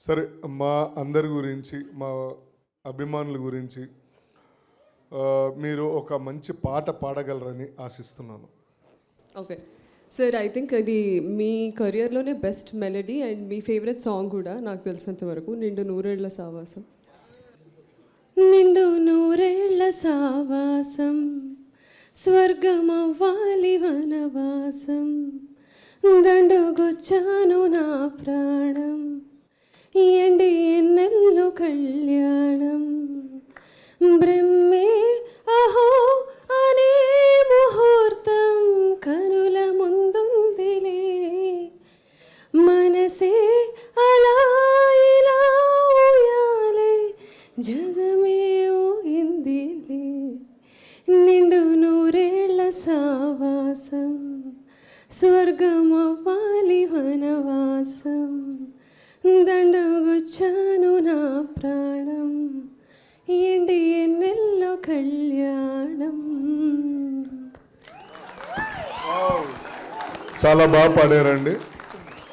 సరే, మా అందరి గురించి, మా అభిమానుల గురించి మీరు ఒక మంచి పాట పాడగలరని ఆశిస్తున్నాను. ఓకే సార్, ఐ థింక్ అది మీ కెరియర్లోనే బెస్ట్ మెలడీ అండ్ మీ ఫేవరెట్ సాంగ్ కూడా నాకు తెలిసినంత వరకు, నిండు నూరేళ్ల సావాసం. నిండు నూరేళ్ల సావాసం స్వర్గమవ్వాలి వనవాసం, దండుగొచ్చాను నా ప్రాణం, ఎండి ఎన్నెల్లు కళ్యాణం, బ్రహ్మే అహో అనే ముహూర్తం కనుల ముందుందిలే, మనసే అలా ఇలా ఊయాలే, జగమే ఊగిందిలే, నిండు నూరేళ్ల సావాసం స్వర్గమవ్వాలి వనవాసం, దండగుచ్చాను నా ప్రాణం, ఎండి ఎన్నెల్లో కళ్యాణం. చాలా బాగా పాడారండి.